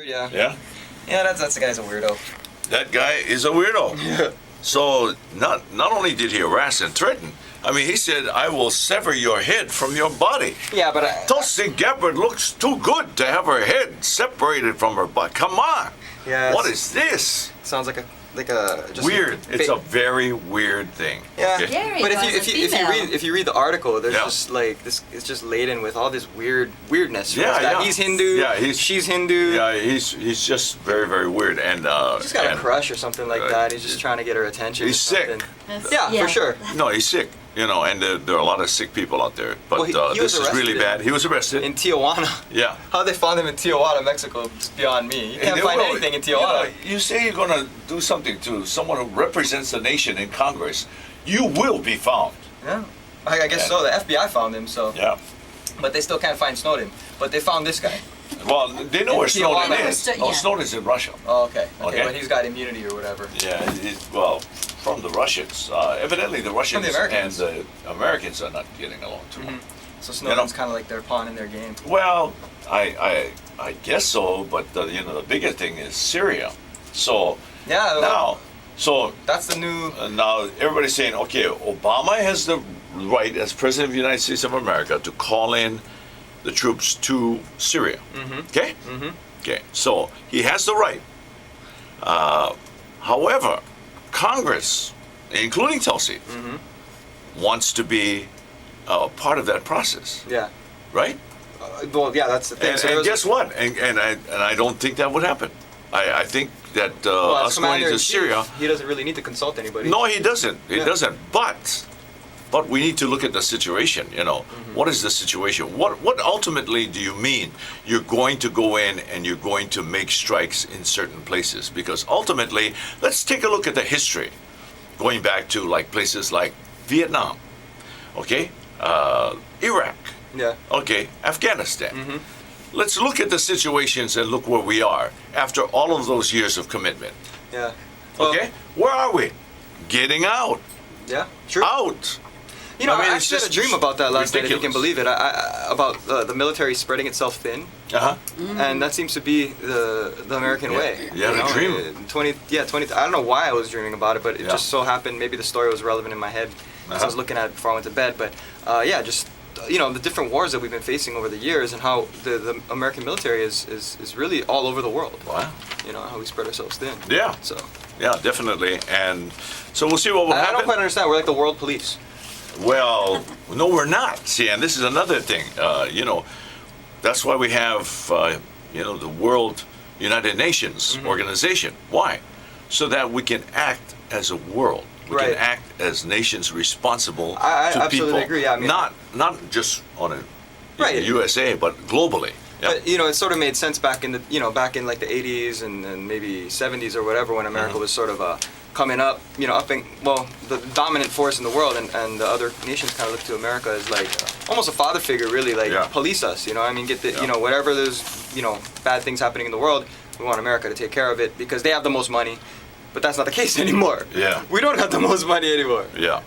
Yeah. Yeah? Yeah, that's the guy's a weirdo. That guy is a weirdo. Yeah. So not only did he harass and threaten, I mean, he said, I will sever your head from your body. Yeah, but Tulsi Gabbard looks too good to have her head separated from her body. Come on. Yeah. What is this? Sounds like a just Weird. It's a very weird thing. Yeah. Okay? Scary But as a female. if you read the article, there's Yeah. just like this. It's just laden with all this weirdness. Yeah, yeah. He's Hindu. Yeah, she's Hindu. Yeah, he's just very, very weird. And He's got a crush or something like that. He's just trying to get her attention. He's or something. sick. Yeah, for sure. No, he's sick. You know, and there are a lot of sick people out there. But Well, he was this is really arrested bad. He was arrested. In Tijuana. Yeah. How they found him in Tijuana, Mexico, is beyond me. You can't They find will. anything in You know, Tijuana. you say you're going to do something to someone who represents the nation in Congress, you will be found. Yeah. I guess so. The FBI found him, so. Yeah. But they still can't find Snowden. But they found this guy. Well, they know where Snowden Tijuana. is. Oh, Yeah. Snowden's in Russia. Oh, okay. Okay. But he's got immunity or whatever. Yeah, well, from the Russians. Evidently, the Russians and Americans. the Americans are not getting along too well. So Snowden's kind of like their pawn in their game. Well, I guess so, but the bigger thing is Syria. So Yeah. now, so That's the new. now everybody's saying, okay, Obama has the right as president of the United States of America to call in the troops to Syria. Okay? Okay, so he has the right. However, Congress, including Tulsi, wants to be part of that process, Yeah. right? Well, yeah, that's the thing. And, So there and was- guess what? And I don't think that would happen. I think that well, as us going into commander-in-chief, Syria. he doesn't really need to consult anybody. No, he doesn't. He Yeah. doesn't. But we need to look at the situation. You know, what is the situation? What ultimately do you mean? You're going to go in and you're going to make strikes in certain places because ultimately, let's take a look at the history, going back to like places like Vietnam, okay, Iraq, Yeah. okay, Afghanistan. Let's look at the situations and look where we are after all of those years of commitment. Yeah. Well, Okay, where are we? Getting out. Yeah. True. Out. You know, I mean, I it's actually had a just dream about that last night, if you can ridiculous. believe it. About the military spreading itself thin, Uh-huh. and that seems to be the American Yeah. way. You had a dream. 20. I don't know why I was dreaming about it, but it Yeah. just so happened. Maybe the story was relevant in my head as I was looking at it before I went to bed. But yeah, just the different wars that we've been facing over the years, and how the American military is really all over the world. Wow. You know how we spread ourselves thin. Yeah. So Yeah, definitely. And so we'll see what will I don't happen. quite understand. We're like the world police. Well, no, we're not. See, and this is another thing. That's why we have, the World United Nations organization. Why? So that we can act as a world. We Right. can act as nations responsible I to absolutely people. agree. I mean- not just on Right. the USA, but globally. Yeah. But it sort of made sense back in like the 80s and maybe 70s or whatever, when America was sort of coming up, the dominant force in the world, and the other nations kind of looked to America as like almost a father figure, really, like Yeah. police us. I mean, get the Yeah. whatever there's bad things happening in the world, we want America to take care of it because they have the most money. But that's not the case anymore. Yeah. We don't have the most money anymore. Yeah.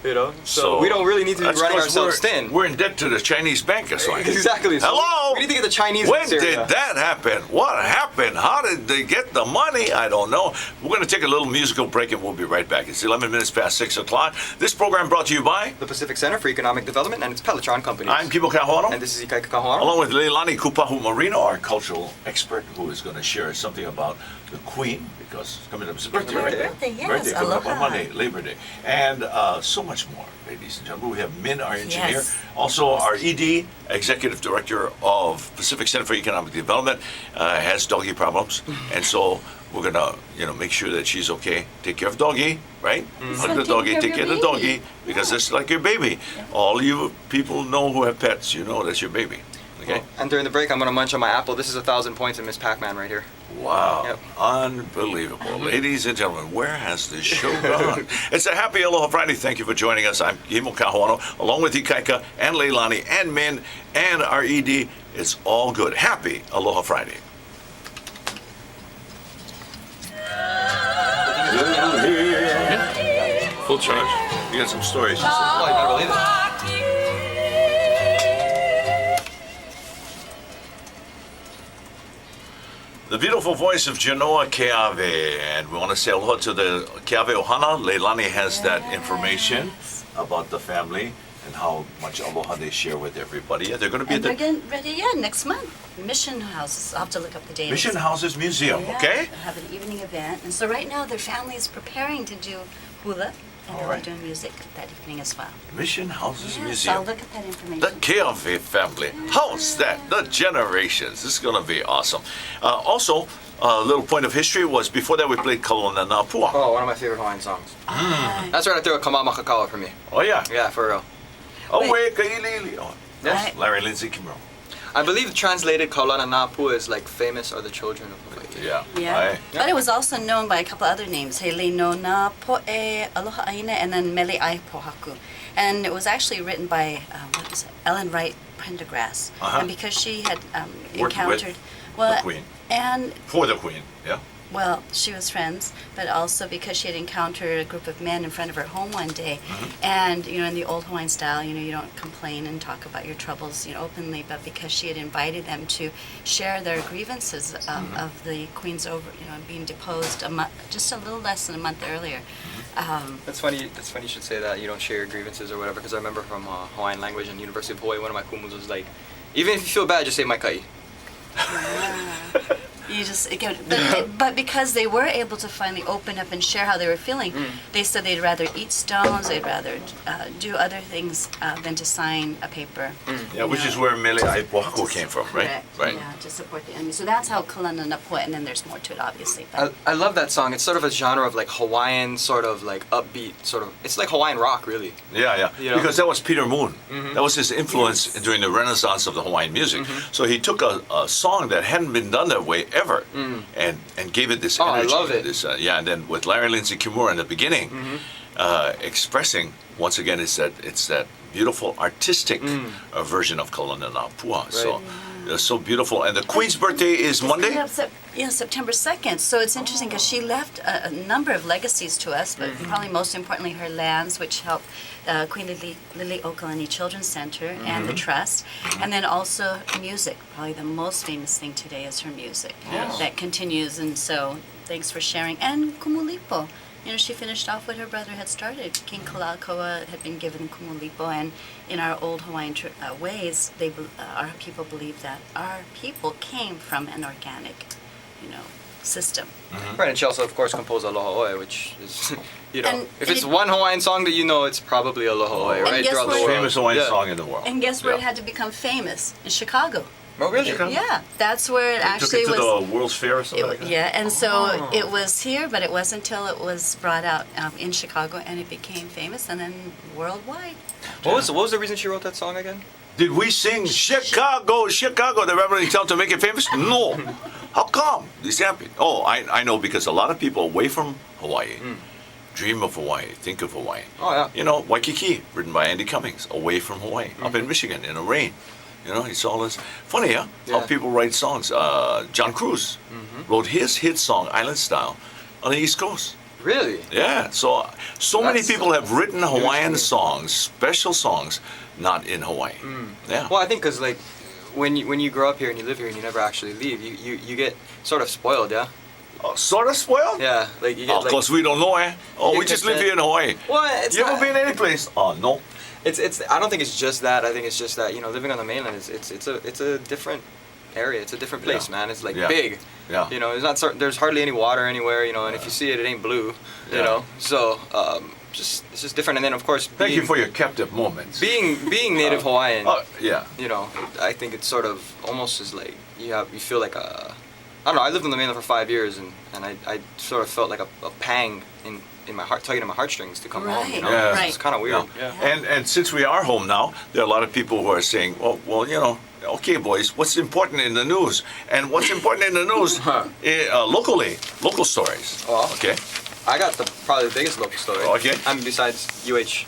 So we don't really need to be That's running 'cause ourselves we're, thin. We're in debt to the Chinese bank, that's why. Exactly. So Hello? We need to get the Chinese When in Syria. did that happen? What happened? How did they get the money? I don't know. We're going to take a little musical break and we'll be right back. It's 11 minutes past 6 o'clock. This program brought to you by... The Pacific Center for Economic Development and its Pelletron companies. I'm Kibo Kahono, And this is Ikaika Kahuara. along with Leilani Kupahu Marino, our cultural expert, who is going to share something about the Queen, because it's coming up, it's a birthday, right? Birthday, yes. Birthday coming up on Aloha. Monday, Labor Day. And so much more, ladies and gentlemen. We have Min, our engineer. Yes. Also, our ED, Executive Director of Pacific Center for Economic Development, has doggy problems. And so we're going to, make sure that she's okay. Take care of doggy, right? Hug the take doggy, care of take care your of the doggy, baby. because it's like your baby. All you people know who have pets, you know that's your baby. Okay? And during the break, I'm going to munch on my apple. This is 1,000 points in Miss Pac-Man right here. Wow. Yep. Unbelievable. Ladies and gentlemen, where has this show gone? It's a happy Aloha Friday. Thank you for joining us. I'm Kimo Kahuano, along with Ikaika and Leilani and Min and our ED. It's all good. Happy Aloha Friday. Full charge. You got some stories. She said. Oh, you better believe it. The beautiful voice of Genoa Keawe, and we want to say aloha to the Keawe Ohana. Leilani has that information about the family and how much aloha they share with everybody. Yeah, they're going to be And at they're the getting ready, next month. Mission Houses. I'll have to look up the date. Mission Houses Museum, Yeah, okay? They have an evening event. And so right now their family is preparing to do hula. And All they're right. doing music that evening as well. Mission Houses Yes, I'll Museum. look at that information. The Keawe family. How's that? The generations. This is going to be awesome. Also, a little point of history was before that we played Kalona Napua. Oh, one of my favorite Hawaiian songs. That's right up there with Kamama Kakao for me. Oh, yeah. Yeah, for real. Oh, Wait. wait, Kailili. Oh, Yes. Larry Lindsay Kimuro. I believe translated Kaulana Napua is like famous are the children of Hawaii. Yeah. Yeah. Aye. But it was also known by a couple other names. Hele no na po'e aloha aina and then mele ai pohaku. And it was actually written by, what is it? Ellen Wright Prendergrass. Uh-huh. And because she had Worked with encountered, the Queen. And For the Queen, yeah. well, she was friends, but also because she had encountered a group of men in front of her home one day, and in the old Hawaiian style, you don't complain and talk about your troubles, openly, but because she had invited them to share their grievances of the Queen's being deposed just a little less than a month earlier. That's funny. That's funny you should say that. You don't share your grievances or whatever. Because I remember from Hawaiian language and University of Hawaii, one of my kumus was like, even if you feel bad, just say mai kai. You just again, but because they were able to finally open up and share how they were feeling, they said they'd rather eat stones, they'd rather do other things than to sign a paper. Yeah, which is where Mele Aipohaku came from, right? Correct. Right. Yeah, to support the enemy. So that's how Kalana Napua, and then there's more to it, obviously. But I love that song. It's sort of a genre of like Hawaiian, sort of like upbeat, sort of. It's like Hawaiian rock, really. Yeah, yeah. You know? Because that was Peter Moon. That was his influence during the renaissance of the Hawaiian music. So he took a song that hadn't been done that way ever and gave it this Oh, I energy. love it. This, and then with Larry Lindsay Kimura in the beginning, expressing, once again, it's that beautiful artistic version of Kalana Napua. So, so beautiful. And the Queen's birthday is Monday? September 2nd. So it's interesting because she left a number of legacies to us, but probably most importantly her lands, which helped Queen Lili Okalani Children's Center and the Trust. And then also music. Probably the most famous thing today is her music. Yes. That continues, and so thanks for sharing. And Kumulipo. She finished off what her brother had started. King Kalakaua had been given Kumulipo, and in our old Hawaiian ways, our people believe that our people came from an organic, system. Right, and she also, of course, composed Aloha Oe, which is, And if it's it- one Hawaiian song that you know, it's probably Aloha Oe, And right? guess Throughout the what? world. Famous Hawaiian Yeah. song in the world. And guess where it Yeah. had to become famous? In Chicago. Oh, really? Chicago? Yeah, that's where it Took actually it to was. the World's Fair or something like that? Yeah, and so it was here, but it wasn't until it was brought out in Chicago and it became famous, and then worldwide. What was the reason she wrote that song again? Did we sing Chicago, Chicago, the Reverend tell to make it famous? No. How come? This happened. Oh, I know, because a lot of people away from Hawaii dream of Hawaii, think of Hawaii. Oh, yeah. Waikiki, written by Andy Cummings, away from Hawaii, up in Michigan in the rain. It's all this. Funny, huh? How Yeah. people write songs. John Cruz wrote his hit song, Island Style, on the East Coast. Really? Yeah, so many That's people have written Hawaiian true. songs, special songs, not in Hawaii. Yeah. Well, I think because like when you grow up here and you live here and you never actually leave, you get sort of spoiled, yeah. Sort of spoiled? Yeah, like you get Of like. course, we don't know, eh? Oh, You we get just live that- here in Hawaii. Well, it's You not, ever been any place? Oh, no. It's. I don't think it's just that. I think it's just that living on the mainland it's a different area. It's a different place, Yeah. man. It's like Yeah. big. Yeah. There's not there's hardly any water anywhere. And if you see it, it ain't blue. Yeah. So it's just different. And then of course, Thank you for your captive moments. being native Hawaiian. Yeah. I think it's sort of almost as like you feel like a. I don't know. I lived on the mainland for 5 years, and I sort of felt like a pang in my heart, tugging at my heartstrings to come home. Right, Yeah. right. It's kind of weird. Yeah. And since we are home now, there are a lot of people who are saying, well, okay, boys, what's important in the news? And what's important in the news locally, local stories. Well, Okay. I got probably the biggest local story. Okay. I mean, besides UH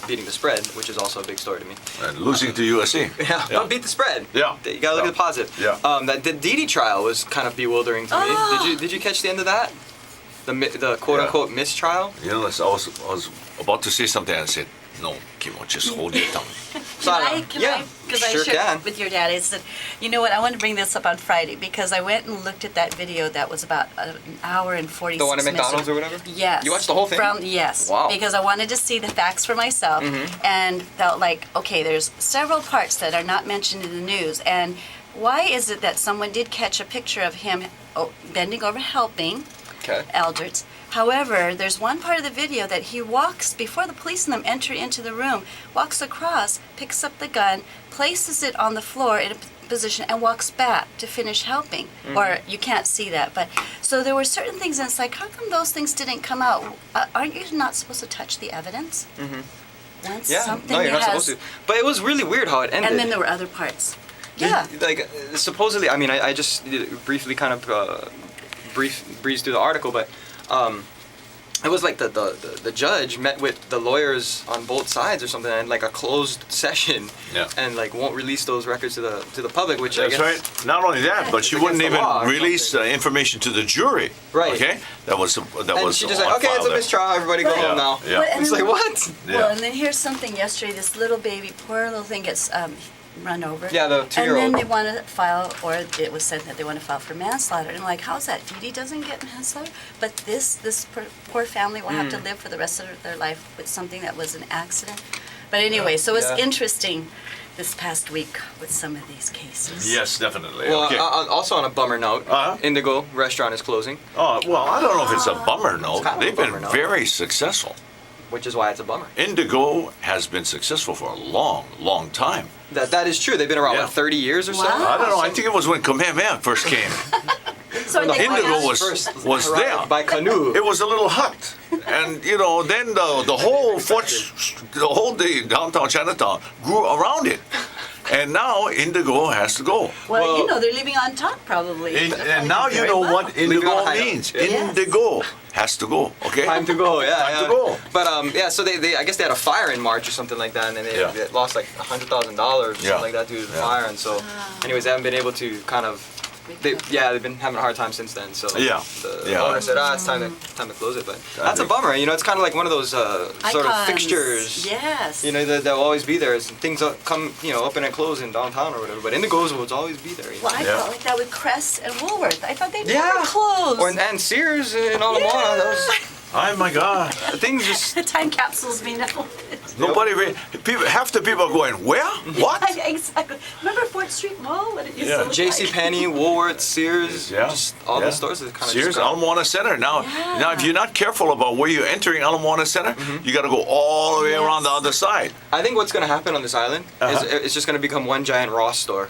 beating the spread, which is also a big story to me. And losing to USC. Yeah, don't beat the spread. Yeah. You gotta look Yeah. at the positive. Yeah. That the Didi trial was kind of bewildering to me. Did you catch the end of that? The quote unquote mistrial. I was about to say something and I said, no, Kimo, just hold your tongue. So I don't- Can yeah, I? Because sure I shared can. with your dad. I said, you know what? I want to bring this up on Friday because I went and looked at that video that was about an hour and 46 The one at minutes. McDonald's or whatever? Yes. You watched the whole thing? Yes. Wow. Because I wanted to see the facts for myself and felt like, okay, there's several parts that are not mentioned in the news. And why is it that someone did catch a picture of him bending over helping Okay. Alderts? However, there's one part of the video that he walks, before the police and them enter into the room, walks across, picks up the gun, places it on the floor in a position, and walks back to finish helping. Or you can't see that. But so there were certain things, and it's like, how come those things didn't come out? Aren't you not supposed to touch the evidence? Once Yeah, something no, you're not has, supposed to. But it was really weird how it ended. and then there were other parts. Yeah. Like, supposedly, I mean, I just briefly kind of breezed through the article, but it was like the judge met with the lawyers on both sides or something, and like a closed session, and like won't release those records to the public, which I That's guess, right. Not only that, but she It's wouldn't against the even law or release something. information to the jury. Right. Okay. That was and she just on like, okay, file it's a there. mistrial, everybody go Right. home now. Yeah. But- and It's then- like, what? Well, Yeah. and then here's something yesterday. This little baby, poor little thing, gets run over. Yeah, the And 2-year-old. then they want to file, or it was said that they want to file for manslaughter. And like, how's that? Dee doesn't get manslaughter, but this poor family will have to live for the rest of their life with something that was an accident. But anyway, so it's Yeah. interesting this past week with some of these cases. Yes, definitely. Well, okay. also on a bummer note, Uh-huh. Indigo restaurant is closing, Oh, well, I don't know if it's a bummer note. kind of a They've bummer been note. very successful. which is why it's a bummer. Indigo has been successful for a long, long time. That is true. They've been around Yeah. what, 30 years or so. Wow. I don't know. I think it was when Kamehameha first came. So No, they Indigo went out- was First there. arrived by canoe. It was a little hut, and then the whole day downtown Chinatown grew around it, and now Indigo has to go. Well, they're living on top probably. And now you know what Leaving Indigo on a high note. means. Yes. Indigo has to go. Okay. Time to go, yeah. Time to go. But so they I guess they had a fire in March or something like that, and then they lost like $100,000 or something like that due to the fire, and so, anyways, they haven't been able to kind of. They've been having a hard time since then. So the owner said, it's time to close it. But that's a bummer. It's kind of like one of those sort of Icons. fixtures. Yes. They'll always be there. As things come, open and close in downtown or whatever. But Indigo's will always be there. Well, I Yeah. felt like that with Crest and Woolworth. I thought they'd Yeah. never close. And Sears in Aloha. Oh my God! Things just. The time capsules being opened. Half the people are going, where? What? Exactly. Remember Fort Street Mall? What it used to look J.C. like? Penney, Woolworth, Sears, just all the stores that kind of Sears, just Alamoana Center. Now, if you're not careful about where you're entering Alamoana Center, you got to go all the way around the other side. I think what's going to happen on this island is it's just going to become one giant Ross store.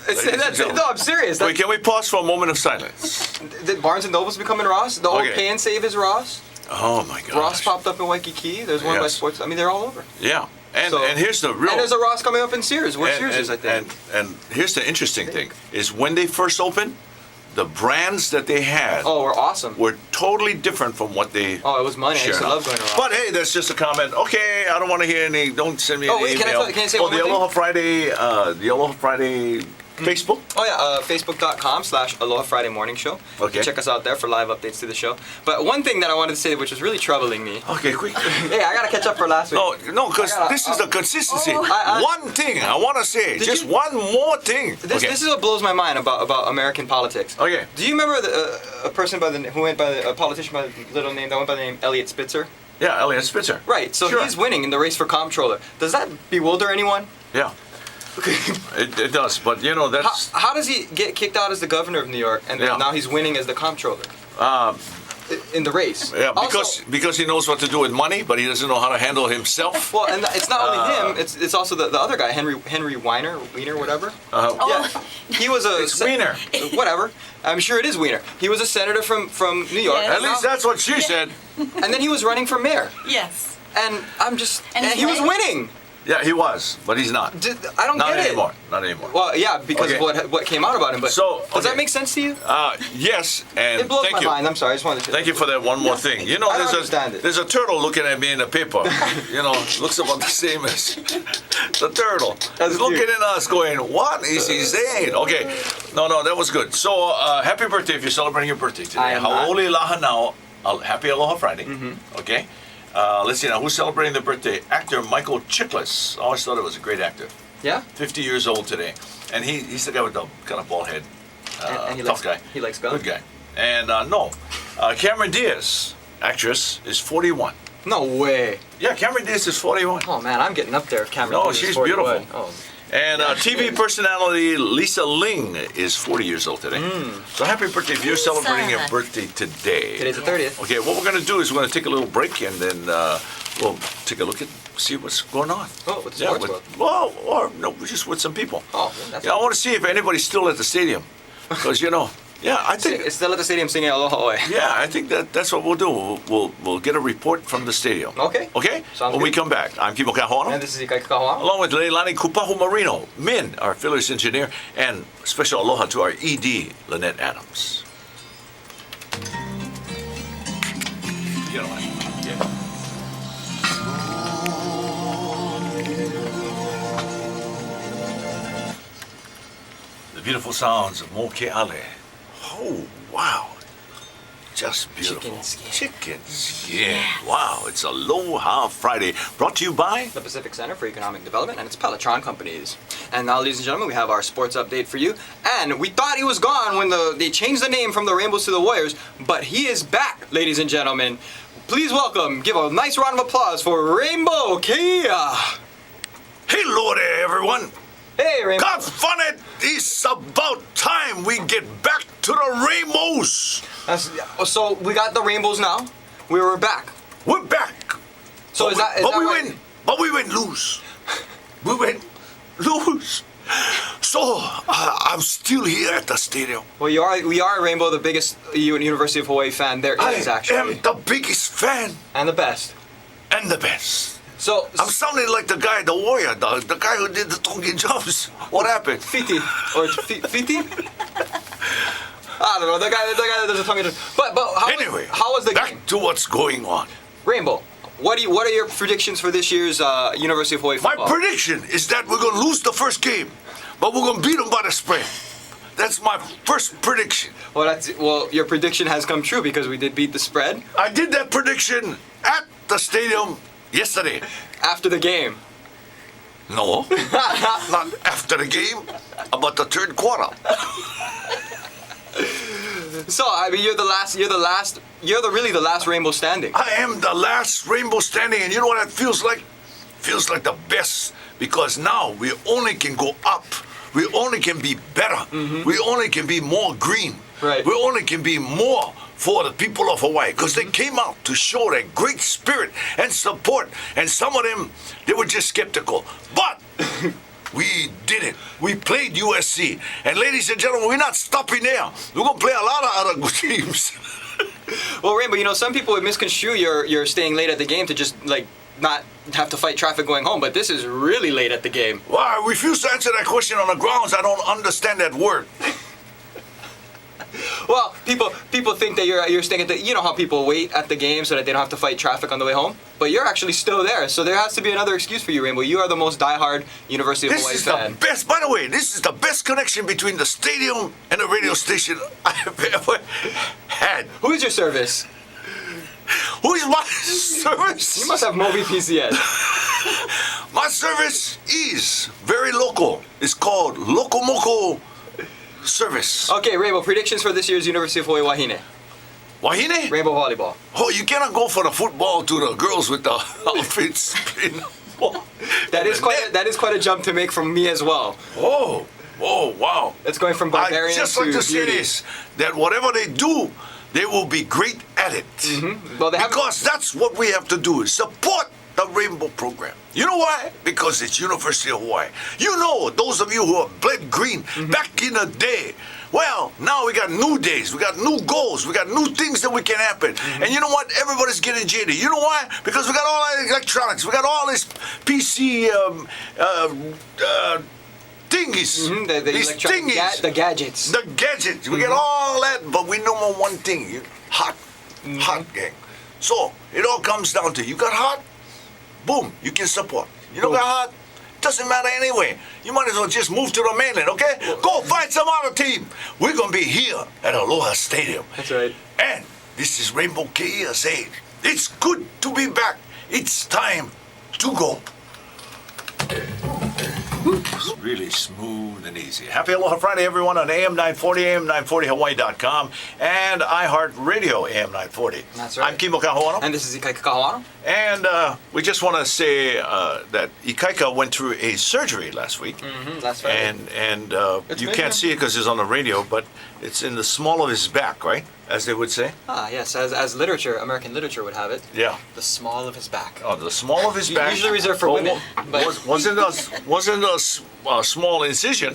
No, I'm serious. Wait, can we pause for a moment of silence? Did Barnes and Noble's becoming Ross? The old Okay. Pay and Save is Ross. Oh my God! Ross popped up in Waikiki. There's one by Yes. Sports. I mean, they're all over. Yeah, and So- here's the real. And there's a Ross coming up in Sears. Where Sears is, I think. And here's the interesting thing: is when they first opened, the brands that they had we're awesome. were totally different from what they. Oh, it was money. I used to share love now. going to Ross. But hey, that's just a comment. Okay, I don't want to hear any. Don't send me Oh, any wait, can I email. can I say oh, one the more thing? Aloha Friday Facebook. Oh yeah, Facebook.com/Aloha Friday Morning Show. You Okay. can check us out there for live updates to the show. But one thing that I wanted to say, which was really troubling me. Okay, quick. Hey, I gotta catch up for last week. No, because I gotta- this is the consistency. I- One thing I want to say, Did just you- one more thing. This is what blows my mind about American politics. Okay. Do you remember a person a politician by the little name that went by the name Elliot Spitzer? Yeah, Elliot Spitzer. Right. So Sure. he's winning in the race for comptroller. Does that bewilder anyone? Yeah, it does. But that's. How does he get kicked out as the governor of New York and Yeah. now he's winning as the comptroller in the race? Yeah, Also- because he knows what to do with money, but he doesn't know how to handle himself. Well, and it's not only him. It's also the other guy, Henry Weiner, whatever. Yeah, he was a It's Weiner. Whatever. I'm sure it is Weiner. He was a senator from New York. Yes. At least that's what she said. And then he was running for mayor. Yes. And I'm just. And And he's he was winning? winning. Yeah, he was, but he's not. I don't Not get anymore. Not anymore. Well, yeah, because Okay. of what came out about him. But So, does that okay. make sense to you? Yes, and It blows thank my you. mind. I'm sorry. I just wanted to. Thank you for that one more thing. I don't understand it. There's a turtle looking at me in the paper. Looks about the same as the turtle. That's He's looking cute. at us going, what is he saying? Okay. No, that was good. So, happy birthday if you're celebrating your birthday today. I am not. Haole laha now. Happy Aloha Friday. Okay. Let's see now, who's celebrating their birthday? Actor Michael Chiklis. I always thought it was a great actor. Yeah. 50 years old today. And he's the guy with the kind of bald head. And he tough likes, guy. He likes guns. Good guy. And Cameron Diaz, actress, is 41. No way. Yeah, Cameron Diaz is 41. Oh man, I'm getting up there. Cameron. No, Diaz is she's 41. beautiful. Oh. And TV personality Lisa Ling is 40 years old today. So happy birthday if you're Lisa. celebrating your birthday today. Today's the 30th. Okay, what we're going to do is we're going to take a little break and then we'll take a look at, see what's going on. Oh, with the sports world. Well, or no, just with some people. Oh, well, that's Yeah, I want to see if anybody's still at the stadium. Because, yeah, I think... It's still at the stadium singing Aloha Oe. Yeah, I think that's what we'll do. We'll get a report from the stadium. Okay. Okay? Sounds when we good. come back, I'm Kimo Kahoana. And this is Ikai Kakawa. Along with Leilani Kupahu Marino, Min, our affiliates engineer, and special aloha to our ED, Lynette Adams. You know what? Yeah. The beautiful sounds of Moke'ale. Oh, wow. Just beautiful. Chicken skin. Chicken skin. Wow, it's Aloha Friday. Brought to you by... The Pacific Center for Economic Development and its Peloton companies. And now, ladies and gentlemen, we have our sports update for you. And we thought he was gone when they changed the name from the Rainbows to the Warriors, but he is back, ladies and gentlemen. Please welcome, give a nice round of applause for Rainbow Kia. Hello there, everyone. Hey, Rainbow. God fun it! It's about time we get back to the Rainbows. So we got the Rainbows now. We were back. We're back. So but is that we right? win. But we went lose. We went lose. So I'm still here at the stadium. Well, we are Rainbow, the biggest University of Hawaii fan there is I actually, am the biggest fan and the best. and the best. So I'm sounding like the guy, the warrior, the guy who did the Tonkin jumps. What happened? Fiti or Fiti? I don't know. The guy that does the tongue. But Anyway, how was the back game? to what's going on. Rainbow. What are your predictions for this year's University of Hawaii My football? prediction is that we're going to lose the first game, but we're going to beat them by the spread. That's my first prediction. Well, your prediction has come true because we did beat the spread I did that prediction at the stadium yesterday. after the game. No, not after the game, about the third quarter. So I mean, you're really the last Rainbow standing. I am the last Rainbow standing, and you know what that feels like? Feels like the best, because now we only can go up. We only can be better. We only can be more green. Right. We only can be more for the people of Hawaii, because they came out to show their great spirit and support, and some of them, they were just skeptical. But we did it. We played USC. And ladies and gentlemen, we're not stopping there. We're going to play a lot of other good teams. Well, Rainbow, some people would misconstrue your staying late at the game to just like not have to fight traffic going home, but this is really late at the game. Well, I refuse to answer that question on the grounds I don't understand that word. Well, people think that you're staying at the. You know how people wait at the game so that they don't have to fight traffic on the way home, but you're actually still there. So there has to be another excuse for you, Rainbow. You are the most diehard University of Hawaii This is fan. the best, by the way, this is the best connection between the stadium and the radio station I have ever had. Who is your service? Who is my service? You must have Moby PCS. My service is very local. It's called Lokomoko Service. Okay, Rainbow, predictions for this year's University of Hawaii Wahine. Wahine? Rainbow volleyball. Oh, you cannot go for the football to the girls with the outfits. That is quite a jump to make from me as well. Oh, wow. It's going from I barbarian just to like to say beauty. this, that whatever they do, they will be great at it. Well, they have Because that's what we have to do, is support the Rainbow program. You know why? Because it's University of Hawaii. You know, those of you who have bled green back in the day. Well, now we got new days, we got new goals, we got new things that we can happen. And you know what? Everybody's getting jaded. You know why? Because we got all our electronics, we got all this PC thingies. the These electronic thingies. the gadgets. The gadgets. We get all that, but we know more one thing. Hot. Hot, gang. So, it all comes down to, you got hot? Boom, you can support. You don't got hot? Doesn't matter anyway. You might as well just move to the mainland, okay? Go find some other team. We're going to be here at Aloha Stadium. That's right. And this is Rainbow Kia saying, It's good to be back. It's time to go. It's really smooth and easy. Happy Aloha Friday, everyone, on AM 940, AM940Hawaii.com, and iHeartRadio AM 940. That's right. I'm Kimo Kahoano. And this is Ikaika Kahawano. And we just want to say that Ikaika went through a surgery last week. That's right. And It's you big, can't yeah. see it because it's on the radio, but it's in the small of his back, right? As they would say. Yes, as literature, American literature would have it. Yeah. The small of his back. Oh, the small of his back. Usually reserved for women. But Wasn't a small incision?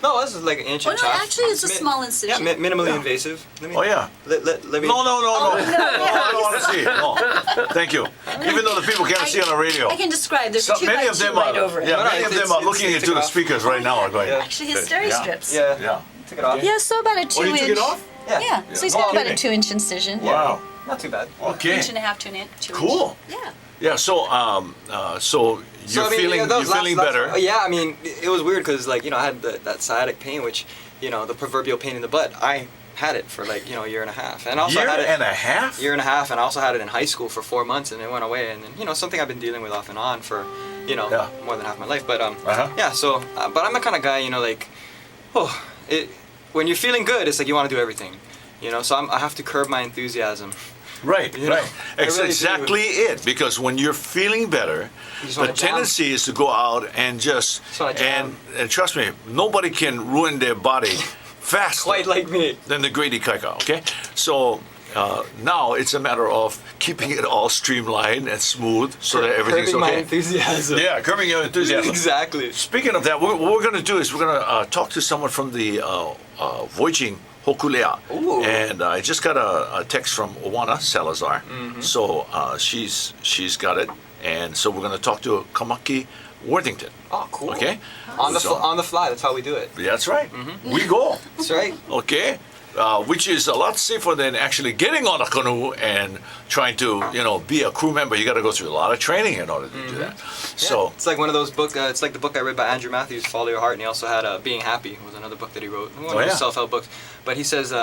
no, this is like an inch Well, and no, a half. actually, it's a small incision. Yeah, minimally invasive. Let me, Oh, yeah. Let me. No. Oh, I don't want to see it. No. Thank you. Even though the people can't see on the radio. I can describe. There's So two many by of two them right are, over it. yeah, No, many of them are looking it's into the off. speakers right now. Are going, Yeah. Actually, his steri Yeah. strips. Yeah. Yeah. Took it off. Yeah, so about a 2 Oh, you inch. took it off? Yeah. So he's Yeah. got Oh, about a kidding. 2 inch incision. Wow. Not too bad. Okay. Inch and a half to an inch. 2 Cool. Inch. Yeah. Yeah. So you're I mean, feeling those you're feeling last- better. Yeah, I mean, it was weird because like I had that sciatic pain, which the proverbial pain in the butt. I had it for like a year and a half, and also Year had it and a half. year and a half, and I also had it in high school for 4 months, and it went away. And then, something I've been dealing with off and on for Yeah. more than half my life. But Uh-huh. yeah. So, but I'm the kind of guy, when you're feeling good, it's like you want to do everything. So I have to curb my enthusiasm. Right, You know, right. I It's really do. exactly it. Because when you're feeling better, just the wanna jam. tendency is to go out and just wanna jam. and trust me, nobody can ruin their body faster Quite like me. than the great Ikaika. Okay, so. Now it's a matter of keeping it all streamlined and smooth so that everything's Curbing my okay. enthusiasm. Yeah, curbing your enthusiasm. Exactly. Speaking of that, what we're going to do is we're going to talk to someone from the Voyaging Hokulea. Ooh. And I just got a text from Owana Salazar. Mm-hmm. So she's got it. And so we're going to talk to Kamaki Worthington. Oh, cool. Okay? On the So- on the fly. That's how we do it. That's right. Mm-hmm. We go. That's right. Okay? Which is a lot safer than actually getting on a canoe and trying to, be a crew member. You got to go through a lot of training in order to do that. So, Yeah, it's like one of those books. It's like the book I read by Andrew Matthews, Follow Your Heart, and he also had Being Happy was another book that he wrote. One of yeah. his self-help books. But he says,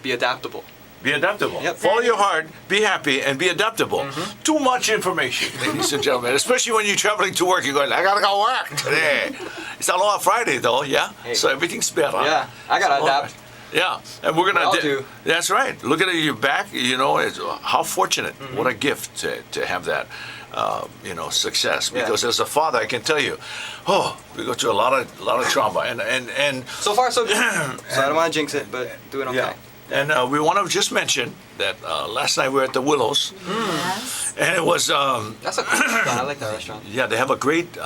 be adaptable. be adaptable. Yep. Follow your heart, be happy, and be adaptable. Too much information, ladies and gentlemen. Especially when you're traveling to work, you're going, I gotta go work today. It's Aloha Friday, though, yeah? Hey. So everything's better. Yeah, I gotta Aloha. adapt. Yeah, and we're gonna. We all do. That's right. Look at your back. It's, how fortunate! What a gift to have that. Success. Yeah. Because as a father, I can tell you, we go through a lot of trauma, and So far, so good. So I don't want to jinx it, but doing okay. yeah. And we want to just mention that last night we were at the Willows, Yes. and it was That's a cool restaurant. I like that restaurant. yeah, they have a great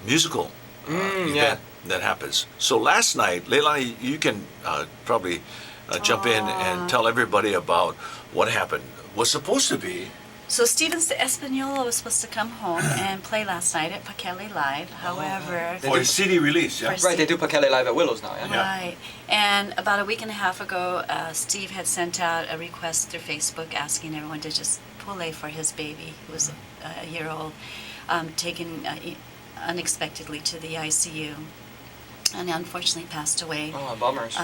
musical event yeah. that happens. So last night, Leilani, you can probably jump in and tell everybody about what happened. Was supposed to be So Steven Espanola was supposed to come home and play last night at Pakele Live. However, for a CD release, yeah. For Right, they do Pakele Live at Willows now, yeah? Yeah. right. And about a week and a half ago, Steve had sent out a request through Facebook asking everyone to just pule for his baby, who was a year old, taken unexpectedly to the ICU, and unfortunately passed away. Oh, bummers.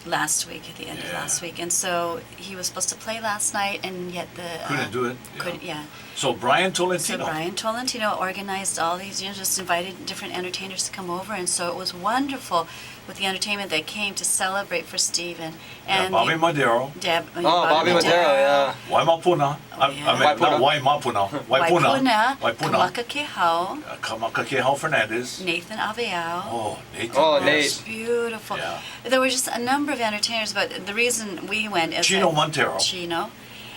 Last week, at the end of last week. And so he was supposed to play last night, and yet the... Couldn't do it. Couldn't, yeah. So Brian So Tolentino. Brian Tolentino organized all these, just invited different entertainers to come over, and so it was wonderful with the entertainment that came to celebrate for Stephen. Yeah, And Bobby Madero. Bobby Madero, yeah. Waimapuna. I mean, not Waimapuna. Waipuna. Kamaka Kehau, Kamaka Kehau Fernandez. Nathan Aveao. Oh, Nathan. Oh, It was Nate. beautiful. Yeah. There were just a number of entertainers, but the reason we went is Chino that- Montero. Chino.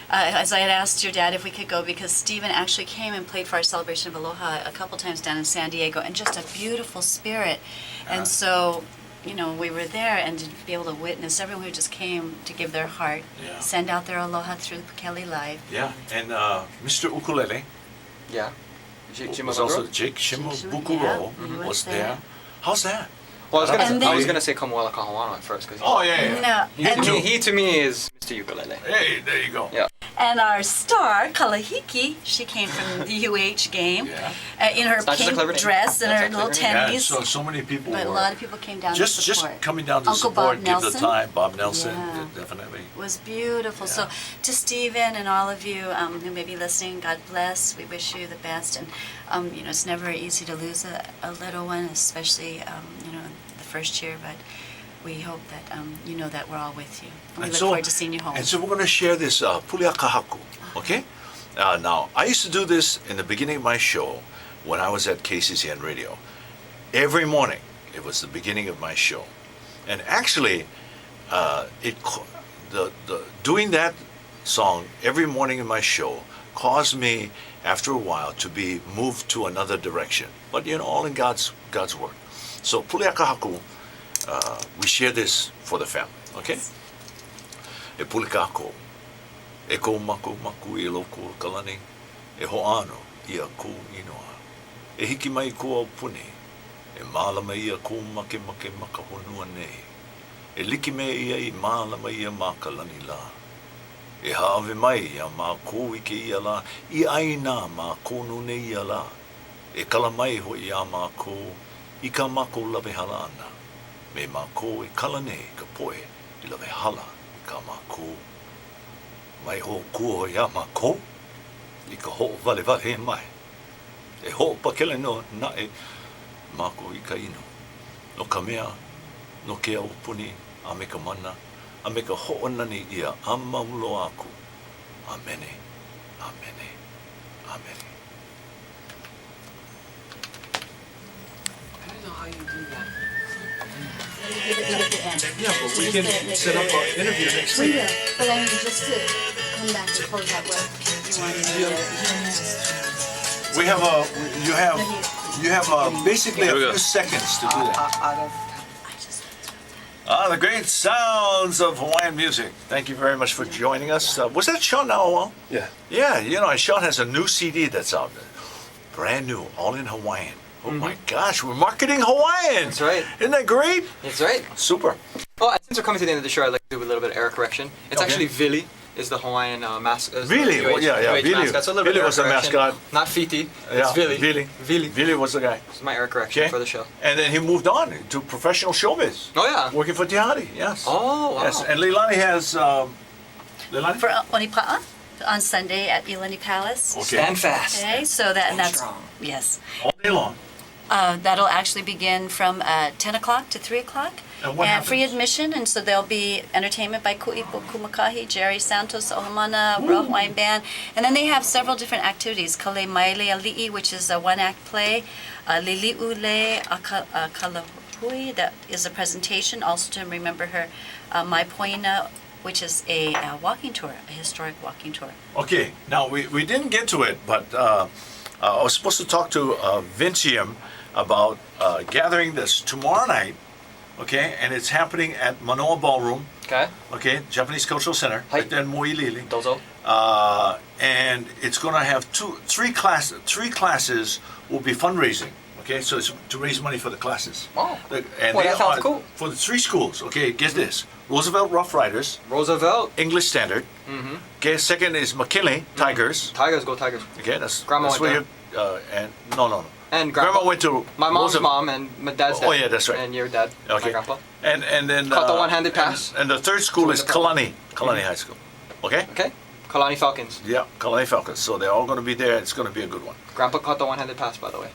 As I had asked your dad if we could go, because Stephen actually came and played for our celebration of Aloha a couple times down in San Diego, and just a beautiful spirit. And so, we were there, and to be able to witness everyone who just came to give their heart, Yeah. send out their aloha through Kelly Live. Yeah, and Mr. Ukulele Yeah. Jake was also Jake Shimabukuro he was was there. there. How's that? Well, I And was then- gonna say Kamuala Kahawano at first, because Oh yeah. No, and he to me is Mr. Ukulele. Hey, there you go. Yeah. And our star, Kalahiki, she came from the UH game in her It's not just a pink clever name. dress and That's her a little clever name. Yeah, tennies. so many people But a were lot of people came down to just support. coming down to Uncle support, Bob give the Nelson. time. Bob Nelson, Yeah. definitely. It was beautiful. Yeah. So to Stephen and all of you who may be listening, God bless. We wish you the best. And it's never easy to lose a little one, especially the first year. But we hope that you know that we're all with you. And we look forward to seeing you home. And so we're going to share this puliakahaku, okay? Now, I used to do this in the beginning of my show when I was at KCCN Radio. Every morning, it was the beginning of my show. And actually, doing that song every morning in my show caused me, after a while, to be moved to another direction. But, all in God's work. So, puliakahaku, we share this for the family, okay? E pulikako, e kou maku I loko kalani, e ho'ano ia kou inoa. E hiki mai kou au puni, e mālama ia kou make makahonua nei. E liki me ia I mālama ia mā kalani la. E haave mai ia mā kou I ke ia la, I aina mā konu nei ia la. E kala mai ho ia mā kou, I ka mako lawe hala ana. Me mā kou e kala nei ka poe, I lawe hala I ka mā kou. Mai ho kua ho ia mā kou, I ka ho vale e mai. E ho pakele no na e mako I ka ino. No ka mea, no ke au puni, a me ka mana, a me ka ho'onani ia a maulo aku. Amene, amene, amene. I don't know how you do that. Yeah, but we can set up our interview next week. But I mean, just to come back and close out what you wanted to do next. We have you have basically a few seconds to do that. Out of The great sounds of Hawaiian music. Thank you very much for joining us. Was that Sean now? Yeah. Yeah, and Sean has a new CD that's out there. Brand new, all in Hawaiian. Oh my gosh, we're marketing Hawaiian. That's right. Isn't that great? That's right. Super. Oh, and since we're coming to the end of the show, I'd like to do a little bit of error correction. It's Okay. actually Vili is the Hawaiian mascot. Vili, Vili. Mascot. So a little bit Vili of was the error correction. mascot. Not Fiti. Yeah, It's Vili. Vili. Vili was the guy. It's my error correction Okay. for the show. And then he moved on to professional showbiz. Oh yeah. Working for Tihati, yes. Oh wow. Yes, and Leilani has, Leilani? For Onipa'a on Sunday at Ilani Palace. Okay. Stand fast. Okay, so that's strong. yes. All day long. That'll actually begin from 10 o'clock to 3 o'clock. And what free happens? admission, and so there'll be entertainment by Ku'ipo Kumakahi, Jerry Santos, Olamana, Royal Hawaiian Band, and then they have seveile different activities. Kale Maile Ali'i, which is a one-act play, Lili'ule Kalahui, that is a presentation, also to remember her, Mai Poina, which is a walking tour, a historic walking tour. Okay, now we didn't get to it, but I was supposed to talk to Vincium about gathering this tomorrow night, okay, and it's happening at Manoa Ballroom, Okay. okay, Japanese Cultural Center, Hi. right there in Moilili. Dozo. And it's going to have three classes will be fundraising, okay, so it's to raise money for the classes. Oh. And Well, they that sounds are cool. for the three schools, okay, get this, Roosevelt Rough Riders, Roosevelt. English Standard, okay, second is McKinley Tigers, Tigers go Tigers. okay, that's Grandma that's went where you, and no. And Grandma Grandpa. went to My mom's Roosevelt. mom and my dad's dad. Oh, yeah, that's right. And your dad. Okay. My grandpa. And then Caught the one-handed pass. And the third school is Joined the Kalani High School. Okay? Okay. Kalani Falcons. Yeah, Kalani Falcons. So they're all going to be there. It's going to be a good one. Grandpa caught the one-handed pass, by the way.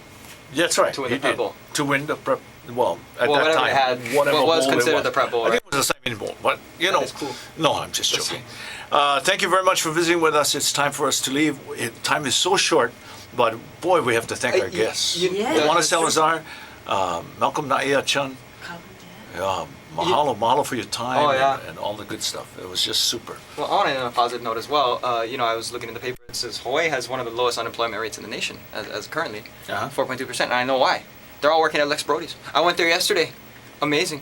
That's right. To win he the Prep did. Bowl. To win the prep. Well, at Well, that whatever time, it had, whatever what was bowl it considered the Prep Bowl, I think it was a Simon Bowl, but That is cool. No, I'm just joking. Thank you very much for visiting with us. It's time for us to leave. Time is so short, but boy, we have to thank our guests. Yeah. Juana Salazar, Malcolm Naia Chun. Yeah, mahalo for your time Oh, yeah. and all the good stuff. It was just super. Well, on a positive note as well, I was looking in the paper. It says Hawaii has one of the lowest unemployment rates in the nation, as currently, Uh-huh. 4.2%. And I know why. They're all working at Lex Brody's. I went there yesterday. Amazing.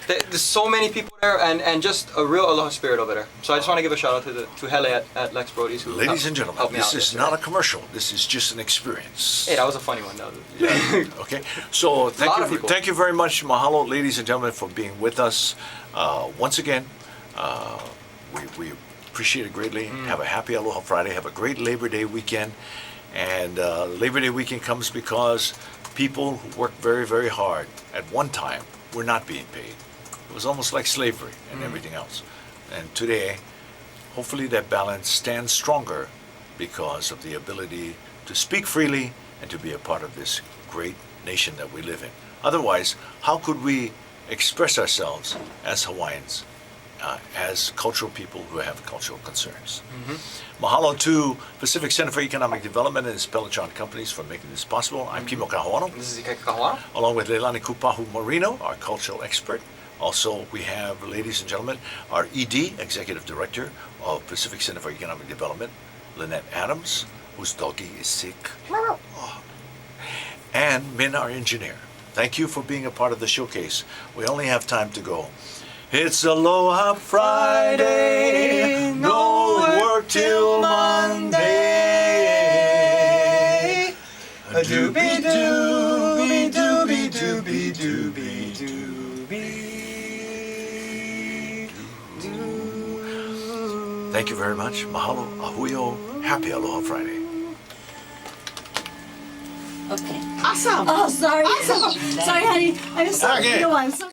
There's so many people there, and just a real Aloha spirit over there. So I just want to give a shout out to Hele at Lex Brody's. Who Ladies and helped gentlemen, me this out is yesterday. not a commercial. This is just an experience. Hey, that was a funny one, though. Yeah. Okay. So Lot of people. thank you very much, mahalo, ladies and gentlemen, for being with us once again. We Appreciate it greatly. Have a happy Aloha Friday. Have a great Labor Day weekend. And Labor Day weekend comes because people who worked very, very hard at one time were not being paid. It was almost like slavery and everything else. And today, hopefully that balance stands stronger because of the ability to speak freely and to be a part of this great nation that we live in. Otherwise, how could we express ourselves as Hawaiians, as cultural people who have cultural concerns? Mahalo to Pacific Center for Economic Development and its Peloton companies for making this possible. I'm Kimo Kahoano, This is Ika Kahoana. along with Leilani Kupahu Marino, our cultural expert. Also, we have, ladies and gentlemen, our ED, Executive Director of Pacific Center for Economic Development, Lynette Adams, whose doggy is sick. Oh. And Min, our engineer. Thank you for being a part of the showcase. We only have time to go. It's Aloha Friday, no work till Monday. A doobie doobie doobie doobie doobie doobie doo. Thank you very much. Mahalo, ahuyo, happy Aloha Friday. Okay. Awesome. Oh, sorry. Awesome. Sorry, honey. I'm so, Okay. you know, I'm so